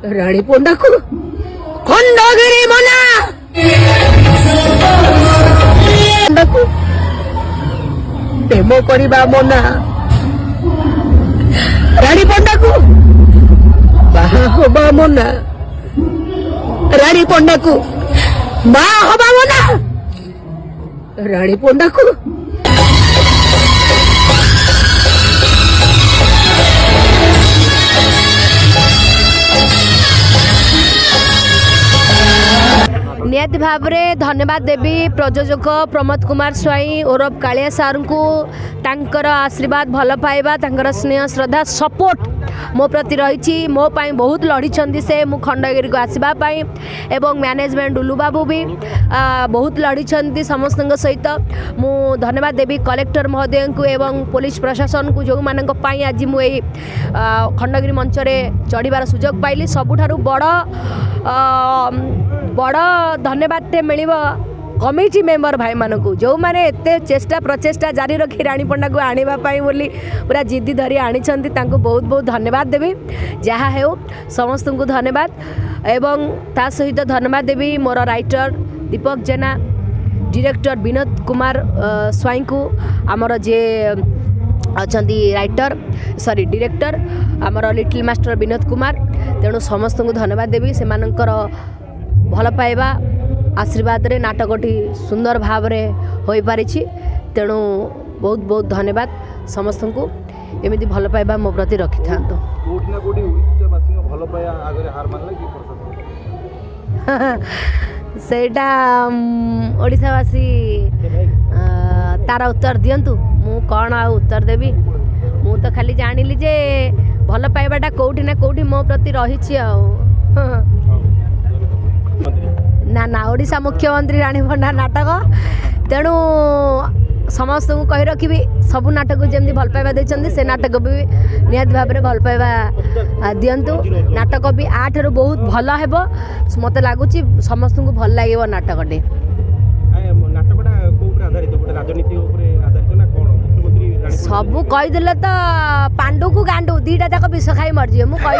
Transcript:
ରାଣୀ ପଣ୍ଡାକୁ ଖଣ୍ଡଗିରି ମନା ପଣ୍ଡାକୁ ପ୍ରେମ କରିବା ମନା ରାଣୀ ପଣ୍ଡାକୁ ବାହା ହବା ମନା ରାଣୀ ପଣ୍ଡାକୁ ବାହା ହବା ମନା ରାଣୀ ପଣ୍ଡାକୁ निहाती भाव में धन्यवाद देवी प्रयोजक प्रमोद कुमार स्वाई ओरफ कालिया सार को तांकर आशीर्वाद भल पाइबा तांकर स्नेह श्रद्धा सपोर्ट मो प्रति रही मो पाई बहुत लड़ी से मु खंडगिरी को आसवाई एवं मैनेजमेंट डुलू बाबू भी बहुत लड़ी समस्त सहित मु धन्यवाद देवी कलेक्टर महोदय को एवं पुलिस प्रशासन को जो मान आज मुझे खंडगिरी मंच चढ़ार सुजोग पाइली सबुठारु बड़ धन्यवाद मिल कमिटी मेंबर भाई मानक जो मैंने एते चेष्टा प्रचेष्टा जारी रखी रानी पंडा को आने बोली पूरा जिद्दी धरी आनी बहुत बहुत धन्यवाद देवी जहाँ हो समस्त को धन्यवाद एवं ता सहित धन्यवाद देवी मोर राइटर दीपक जेना डायरेक्टर विनोद कुमार स्वाई को आमर जे अच्छा राइटर सॉरी डायरेक्टर आमर लिटिल मास्टर विनोद कुमार तेणु समस्त को धन्यवाद देवी से भल पाइबा आशीर्वाद रे नाटकटी सुंदर भाव में हो पारि तेणु बहुत बहुत धन्यवाद समस्त को एमती भल पाइबा मो प्रति रखि था सेटा ओडिशावासी तार उत्तर दिंतु मु कौन आ उत्तर देवी मु तो खाली जानिली जे भल पाइबाटा कोठी ना कोठी मो प्रति रही ना ओडिशा मुख्यमंत्री रानी पंडा नाटक तेणु समस्त को कही रखी सबू नाटक जमी भल पाइबा देते से नाटक भी निहाती भाव में भल पाइबा दिंतु नाटक भी आठर बहुत भल हे मत लगुच समस्त को भल लगे नाटकटे सबू कहीदे तो पांडु को गांडू दीटा जाक विष खाई मरजी मुझे